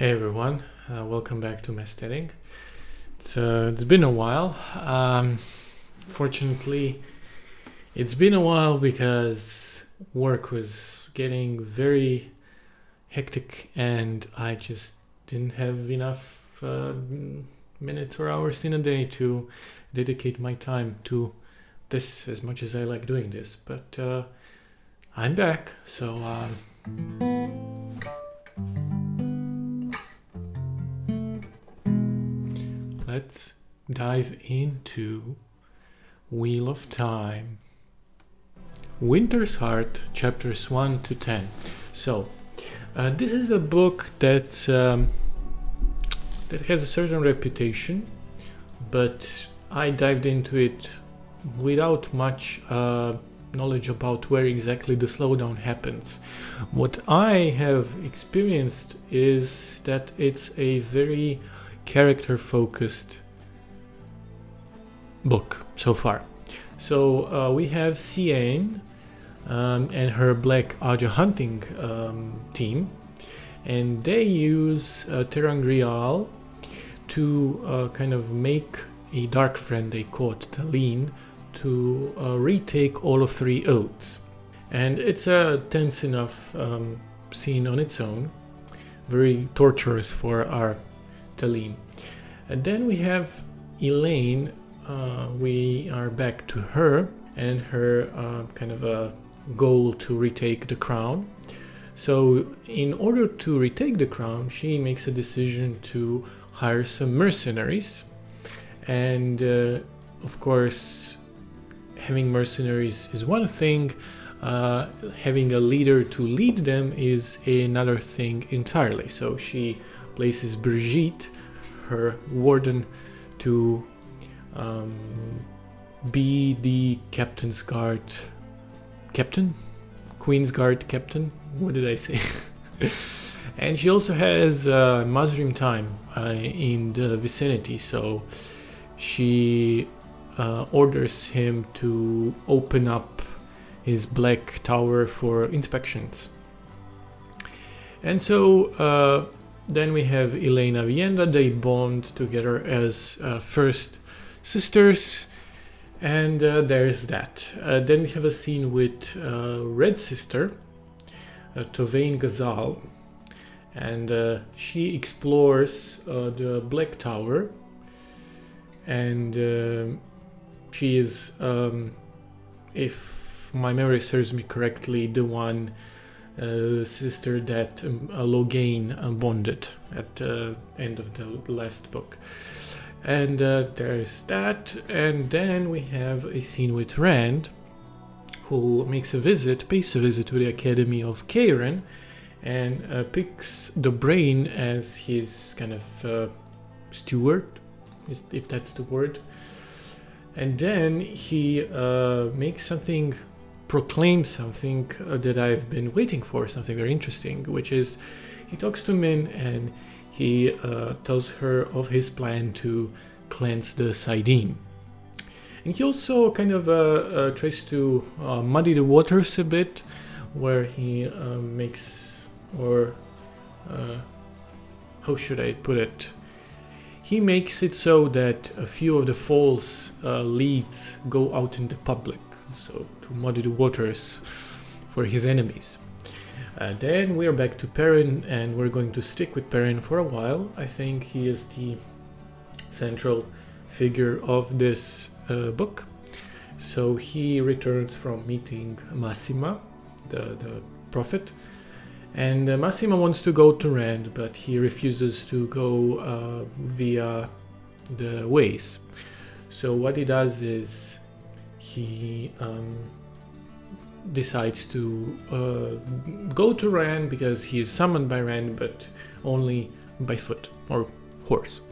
Hey everyone, welcome back to my studying. It's been a while. Fortunately, it's been a while because work was getting very hectic and I just didn't have enough minutes or hours in a day to dedicate my time to this as much as I like doing this. But I'm back, so let's dive into Wheel of Time. Winter's Heart, chapters 1 to 10. So, this is a book that has a certain reputation, but I dived into it without much knowledge about where exactly the slowdown happens. What I have experienced is that it's a very character-focused book so far. So we have Elayne and her Black Aja hunting team, and they use Terangrial to kind of make a dark friend they caught, Elayne, to retake all of 3 oaths. And it's a tense enough scene on its own, very torturous for our Elayne. And then we have Elayne. We are back to her and her kind of a goal to retake the crown. So in order to retake the crown, she makes a decision to hire some mercenaries. And of course, having mercenaries is one thing, having a leader to lead them is another thing entirely. So she places Brigitte, her warden, to be the Queen's Guard captain. What did I say? And she also has Mazrim time in the vicinity, so she orders him to open up his black tower for inspections. And so then we have Elayne Avienda. They bond together as first sisters, and there's that. Then we have a scene with Red Sister, Tovain Ghazal, and she explores the Black Tower, and she is, if my memory serves me correctly, the one sister that Logain bonded at the end of the last book. And there's that, and then we have a scene with Rand, who pays a visit to the Academy of Karen, and picks the Brain as his kind of steward, if that's the word. And then he proclaims something that I've been waiting for, something very interesting, which is he talks to Min and he tells her of his plan to cleanse the Saidin. And he also kind of tries to muddy the waters a bit, where he how should I put it? He makes it so that a few of the false leads go out in the public, so to muddy the waters for his enemies. Then we're back to Perrin, and we're going to stick with Perrin for a while. I think he is the central figure of this book. So he returns from meeting Massima, the prophet, and Massima wants to go to Rand, but he refuses to go via the ways. So what he does is he decides to go to Rand because he is summoned by Rand, but only by foot or horse.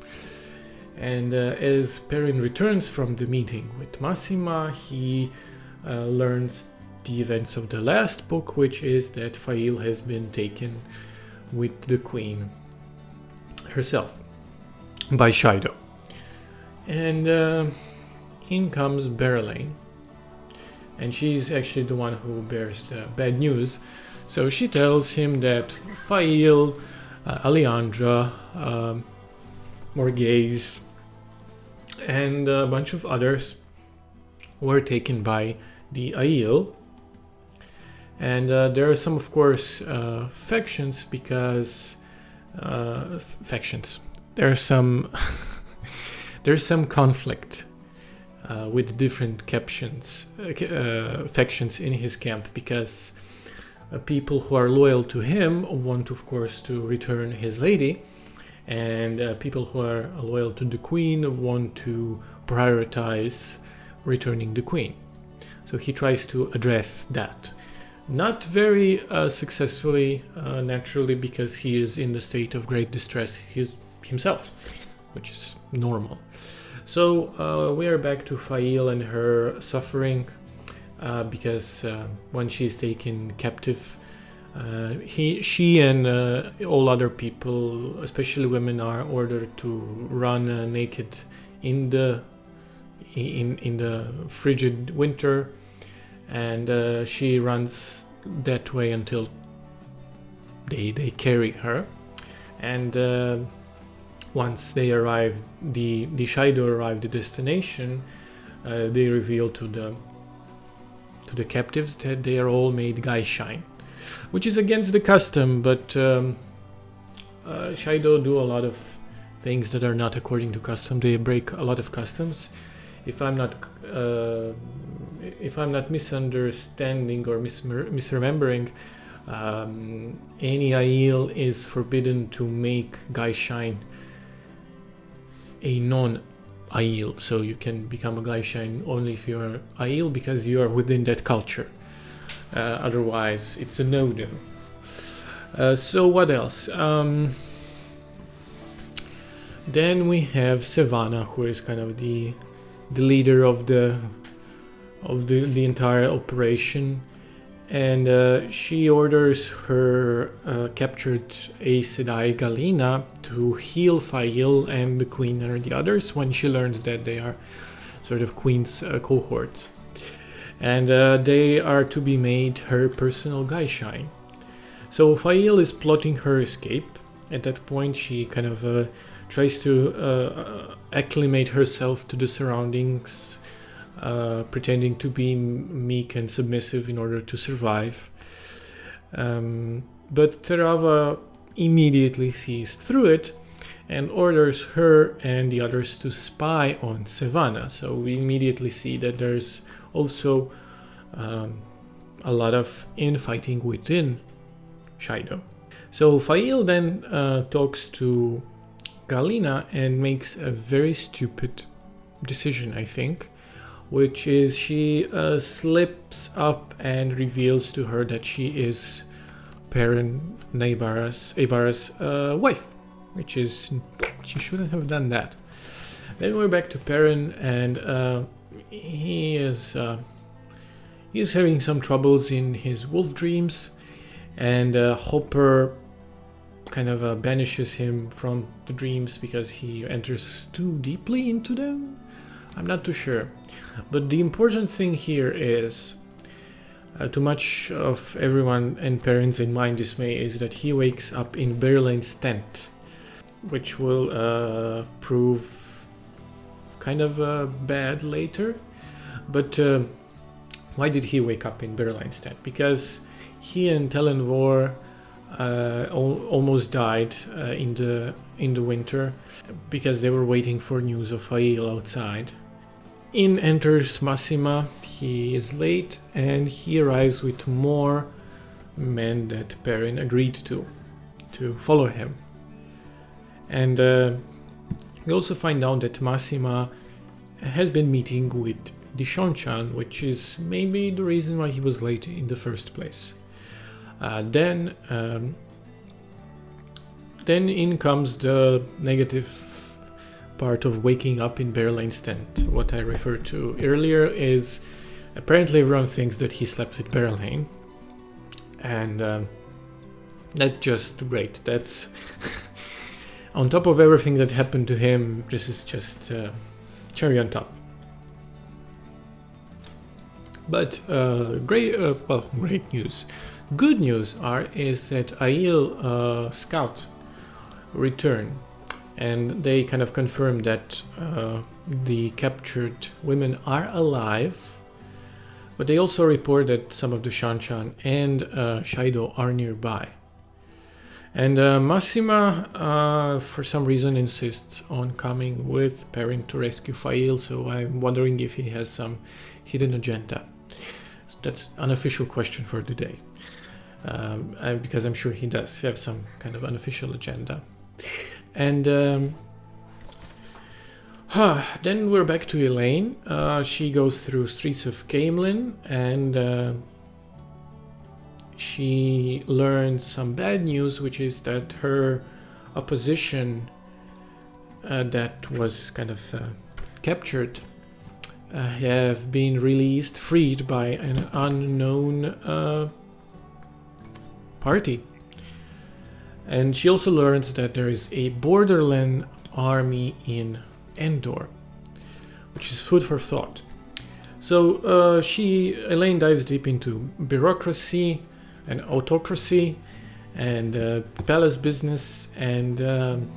And as Perrin returns from the meeting with Massima, he learns the events of the last book, which is that Faile has been taken with the queen herself by Shido. And in comes Elayne, and she's actually the one who bears the bad news. So she tells him that Faile Aleandra, Morghese, and a bunch of others were taken by the Aiel. And there are some, of course, factions, because factions. There's some there's some conflict with different factions in his camp, because people who are loyal to him want, of course, to return his lady, and people who are loyal to the queen want to prioritize returning the queen. So he tries to address that. Not very successfully, naturally, because he is in the state of great distress himself, which is normal. So we are back to Faile and her suffering, because when she is taken captive, she and all other people, especially women, are ordered to run naked in the frigid winter, and she runs that way until they carry her. And once they arrive, the Shaido arrive the destination, they reveal to the captives that they are all made Gaishain, which is against the custom, but Shaido do a lot of things that are not according to custom. They break a lot of customs. If I'm not misunderstanding or misremembering, any Aiel is forbidden to make Gaishain a non-Aiel. So you can become a Gaishain only if you're Aiel, because you are within that culture. Otherwise, it's a no-no. So what else? Then we have Savannah, who is kind of the leader of the entire operation, and she orders her captured Aes Sedai Galina to heal Faile and the queen and the others when she learns that they are sort of queen's cohorts, and they are to be made her personal Gaishain. So Faile is plotting her escape. At that point, she kind of tries to acclimate herself to the surroundings, pretending to be meek and submissive in order to survive. But Terava immediately sees through it and orders her and the others to spy on Savannah. So we immediately see that there's also a lot of infighting within Shaido. So Faile then talks to Galina and makes a very stupid decision, I think, which is she slips up and reveals to her that she is Perrin and Abarra's wife, which is, she shouldn't have done that. Then we're back to Perrin, and he is having some troubles in his wolf dreams, and Hopper kind of banishes him from the dreams because he enters too deeply into them. I'm not too sure. But the important thing here is, to much of everyone and parents in mind dismay, is that he wakes up in Berlain's tent, which will prove kind of bad later. But why did he wake up in Berlain's tent? Because he and Telenvor almost died in the winter because they were waiting for news of Faile outside. In enters Massima. He is late, and he arrives with more men that Perrin agreed to follow him. And we also find out that Massima has been meeting with Dishon-chan, which is maybe the reason why he was late in the first place. Then in comes the negative part of waking up in Berlain's tent. What I referred to earlier is apparently everyone thinks that he slept with Berlain, and that's just great. That's on top of everything that happened to him. This is just cherry on top. But great news. Good news is that Aiel scout return, and they kind of confirm that the captured women are alive, but they also report that some of the Shanshan and Shaido are nearby. And Massima, for some reason, insists on coming with Perrin to rescue Faile, so I'm wondering if he has some hidden agenda. So that's an unofficial question for today, because I'm sure he does have some kind of unofficial agenda. And then we're back to Elayne. She goes through streets of Camelin, and she learns some bad news, which is that her opposition that was kind of captured have been released, freed by an unknown party. And she also learns that there is a borderland army in Endor, which is food for thought. So Elayne dives deep into bureaucracy and autocracy and palace business, and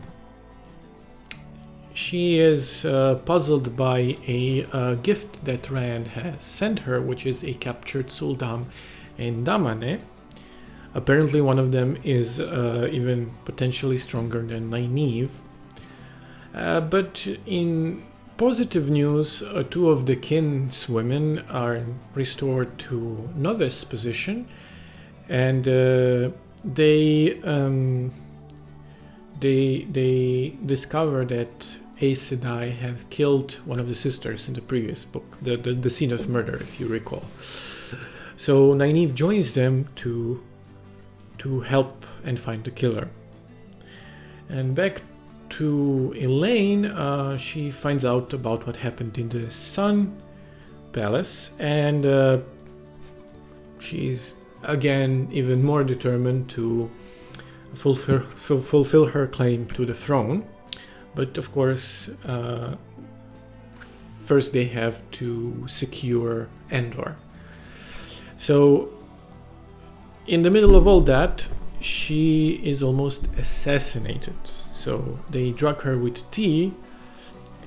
she is puzzled by a gift that Rand has sent her, which is a captured Suldam in Damane. Apparently one of them is even potentially stronger than Nynaeve. But in positive news, two of the kinswomen are restored to novice position, and they discover that Aes Sedai have killed one of the sisters in the previous book, the scene of murder, if you recall. So Nynaeve joins them to help and find the killer. And back to Elayne, she finds out about what happened in the Sun Palace, and she's again even more determined to fulfill her claim to the throne. But of course, first they have to secure Endor. So in the middle of all that, she is almost assassinated. So they drug her with tea,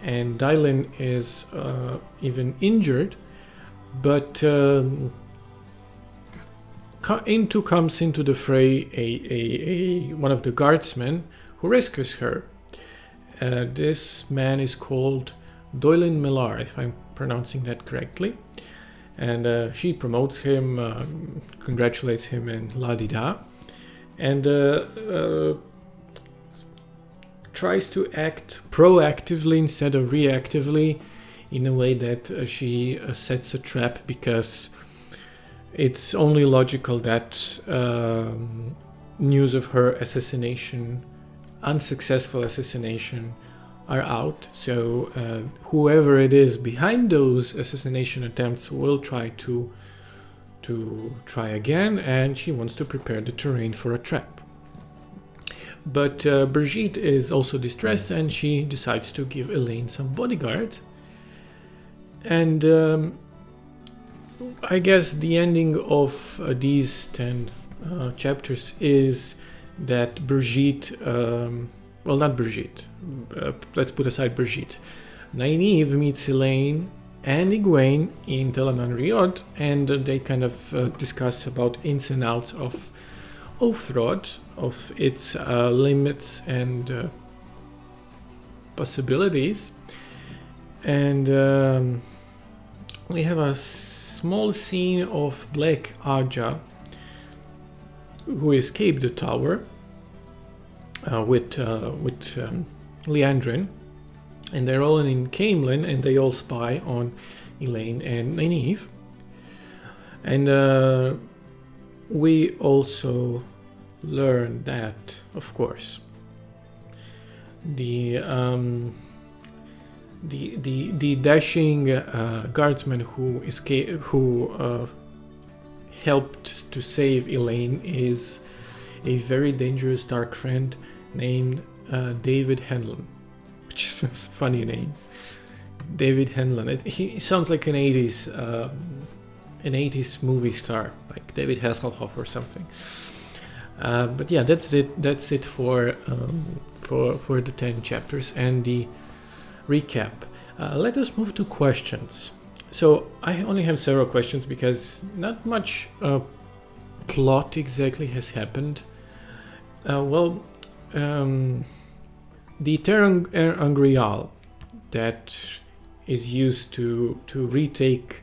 and Dylan is even injured, but comes into the fray one of the guardsmen who rescues her. This man is called Doylin Millar, if I'm pronouncing that correctly. And she promotes him, congratulates him, and la-di-da. And tries to act proactively instead of reactively, in a way that she sets a trap, because it's only logical that news of her assassination, unsuccessful assassination, are out. So whoever it is behind those assassination attempts will try to try again, and she wants to prepare the terrain for a trap. But Brigitte is also distressed, and she decides to give Elayne some bodyguards. And I guess the ending of these 10 chapters is that Brigitte, well, not Brigitte, let's put aside Brigitte. Nynaeve meets Elayne and Egwene in Teleman Riot, and they kind of discuss about ins and outs of Oathroad, of its limits and possibilities. And we have a small scene of Black Aja, who escaped the tower with Liandrin, and they're all in Camelin, and they all spy on Elayne and Nynaeve. And we also learn that, of course, the dashing guardsman who helped to save Elayne is a very dangerous dark friend named David Hanlon, which is a funny name. David Hanlon. He sounds like an 80s movie star, like David Hasselhoff or something. But yeah, that's it. That's it for for the 10 chapters and the recap. Let us move to questions. So I only have several questions because not much plot exactly has happened. The Terran that is used to retake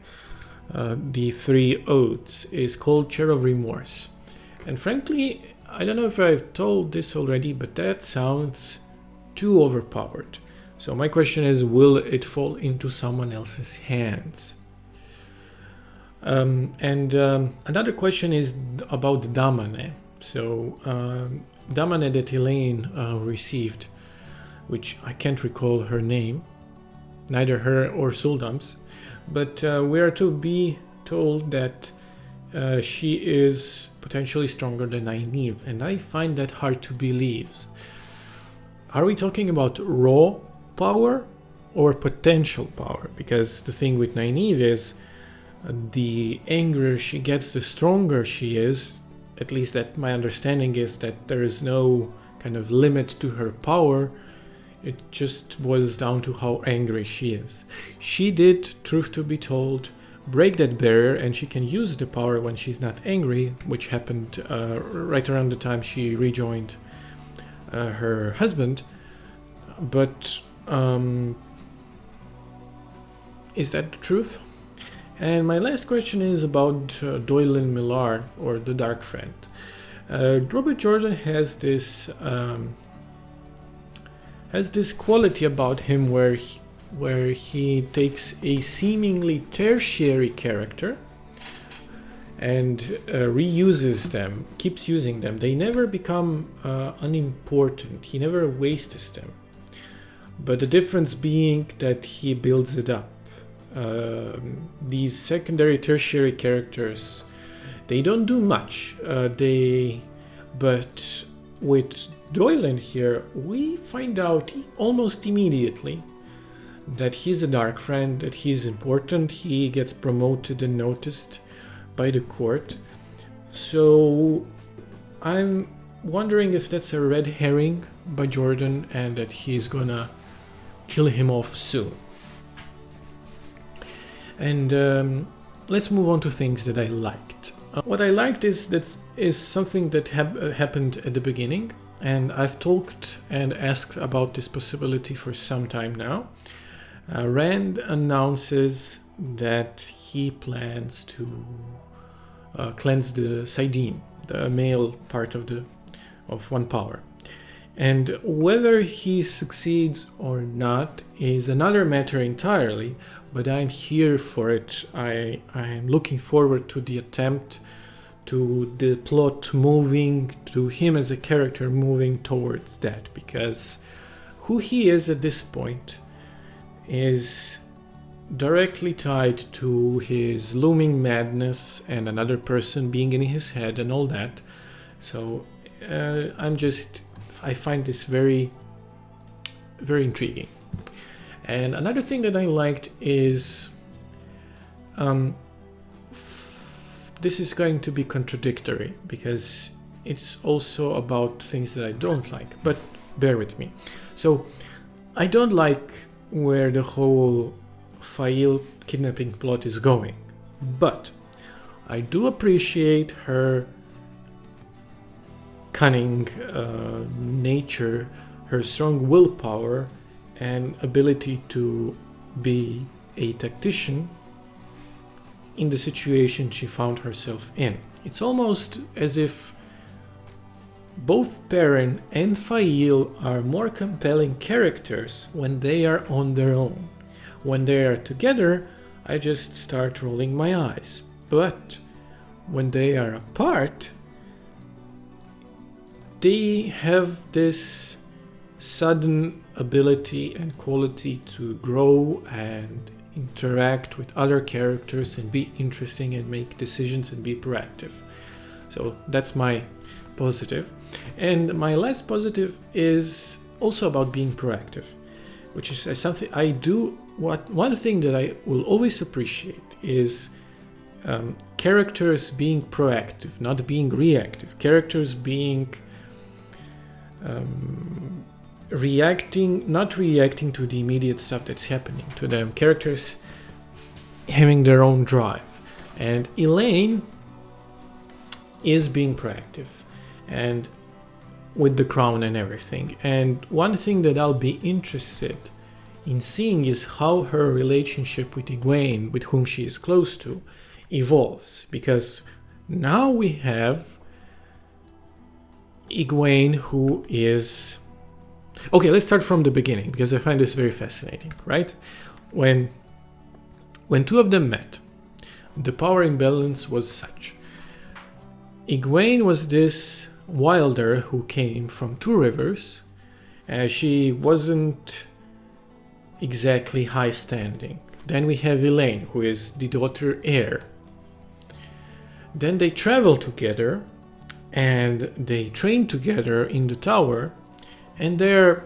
the 3 oaths is called Chair of Remorse. And frankly, I don't know if I've told this already, but that sounds too overpowered. So my question is, will it fall into someone else's hands? Another question is about Damane. So Damane that Elayne received, which I can't recall her name, neither her or Suldam's, but we are to be told that she is potentially stronger than Nynaeve, and I find that hard to believe. Are we talking about raw power or potential power? Because the thing with Nynaeve is the angrier she gets, the stronger she is. At least that my understanding is that there is no kind of limit to her power. It just boils down to how angry she is. She did, truth to be told, break that barrier, and she can use the power when she's not angry, which happened right around the time she rejoined her husband. But is that the truth? And my last question is about Doylin Millar, or the Dark Friend. Robert Jordan has this quality about him where he takes a seemingly tertiary character and reuses them, keeps using them. They never become unimportant. He never wastes them. But the difference being that he builds it up. These secondary, tertiary characters, they don't do much. But with Doylin here, we find out almost immediately that he's a Dark Friend, that he's important. He gets promoted and noticed by the court. So I'm wondering if that's a red herring by Jordan and that he's gonna kill him off soon. And let's move on to things that I liked. What I liked is something that happened at the beginning, and I've talked and asked about this possibility for some time now. Rand announces that he plans to cleanse the Saidin, the male part of One Power. And whether he succeeds or not is another matter entirely, but I'm here for it. I'm looking forward to the attempt, to the plot moving, to him as a character moving towards that, because who he is at this point is directly tied to his looming madness and another person being in his head and all that. So I find this very, very intriguing. And another thing that I liked is this is going to be contradictory because it's also about things that I don't like, but bear with me. So I don't like where the whole Faile kidnapping plot is going, but I do appreciate her cunning nature, her strong willpower and ability to be a tactician in the situation she found herself in. It's almost as if both Perrin and Faile are more compelling characters when they are on their own. When they are together, I just start rolling my eyes. But when they are apart, they have this sudden ability and quality to grow and interact with other characters and be interesting and make decisions and be proactive. So that's my positive. And my last positive is also about being proactive, which is something I do. One thing that I will always appreciate is characters being proactive, not being reactive. Characters being not reacting to the immediate stuff that's happening to them. Characters having their own drive. And Elayne is being proactive and with the crown and everything. And one thing that I'll be interested in seeing is how her relationship with Egwene, with whom she is close to, evolves. Because now we have Egwene, who is... Okay, let's start from the beginning, because I find this very fascinating, right? When two of them met, the power imbalance was such. Egwene was this wilder who came from two rivers. She wasn't exactly high standing. Then we have Elayne, who is the daughter heir. Then they travel together and they train together in the tower, and they're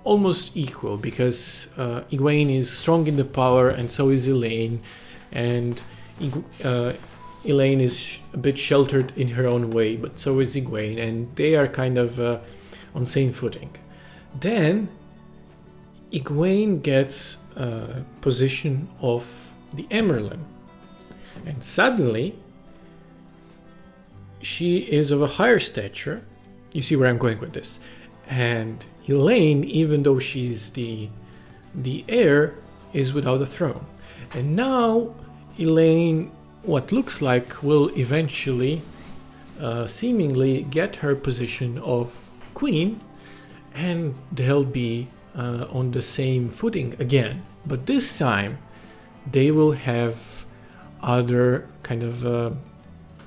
almost equal because Egwene is strong in the power and so is Elayne, and Elayne is a bit sheltered in her own way, but so is Egwene, and they are kind of on same footing. Then Egwene gets position of the Emerlin, and suddenly she is of a higher stature. You see where I'm going with this. And Elayne, even though she's the heir, is without a throne. And now Elayne, what looks like, will eventually seemingly get her position of queen, and they'll be on the same footing again. But this time they will have other kind of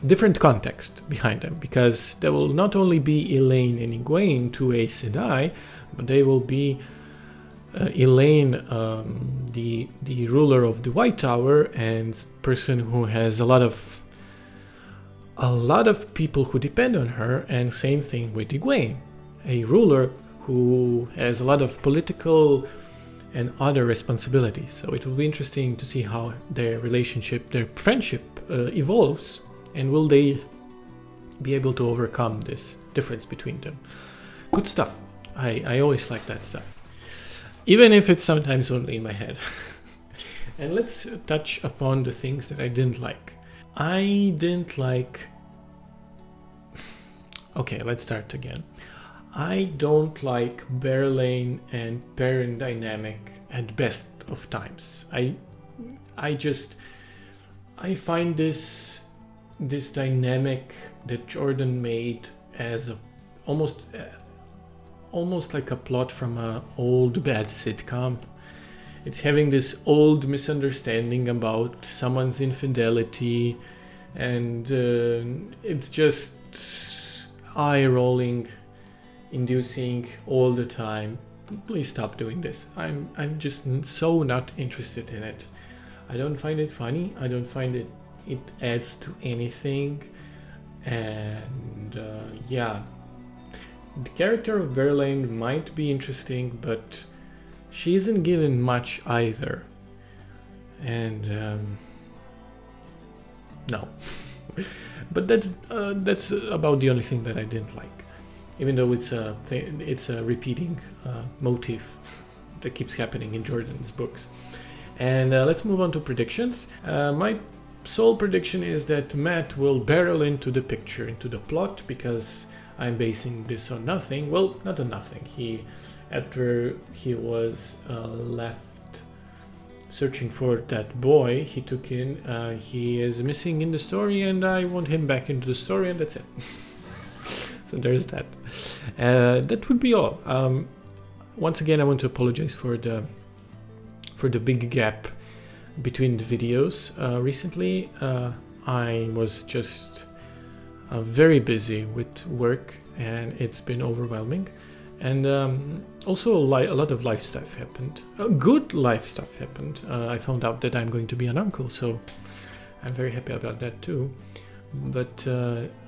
different context behind them, because there will not only be Elayne and Egwene, two Aes Sedai, but they will be Elayne, the ruler of the White Tower, and person who has a lot of people who depend on her, and same thing with Egwene, a ruler who has a lot of political and other responsibilities. So it will be interesting to see how their relationship, their friendship evolves, and will they be able to overcome this difference between them. Good stuff. I always like that stuff, even if it's sometimes only in my head. And let's touch upon the things that I didn't like. Okay, let's start again. I don't like Elayne and Perrin dynamic at best of times. I find this dynamic that Jordan made as almost like a plot from an old bad sitcom. It's having this old misunderstanding about someone's infidelity, and it's just eye-rolling, inducing all the time. Please stop doing this. I'm just so not interested in it. I don't find it funny. I don't find it adds to anything. And yeah, the character of Elayne might be interesting, but she isn't given much either. And no. But that's about the only thing that I didn't like. Even though it's a repeating motif that keeps happening in Jordan's books. And let's move on to predictions. My sole prediction is that Matt will barrel into the picture, into the plot, because I'm basing this on nothing. Well, not on nothing. After he was left searching for that boy he took in, he is missing in the story, and I want him back into the story, and that's it. So there's that. That would be all. Once again, I want to apologize for the big gap between the videos. Recently, I was just very busy with work, and it's been overwhelming. And also a lot of life stuff happened. Good life stuff happened. I found out that I'm going to be an uncle, so I'm very happy about that too. But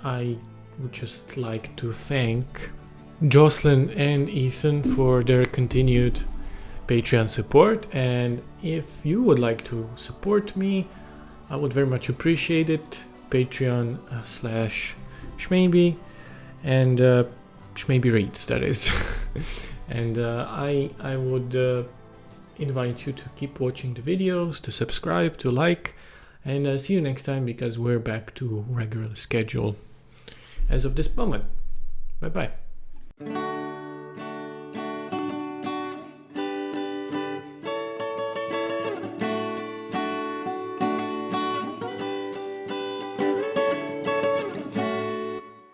I would just like to thank Jocelyn and Ethan for their continued Patreon support, and if you would like to support me, I would very much appreciate it. Patreon /shmaybe, and Shmaybe reads, that is. And I would invite you to keep watching the videos, to subscribe, to like, and see you next time, because we're back to regular schedule as of this moment. Bye bye.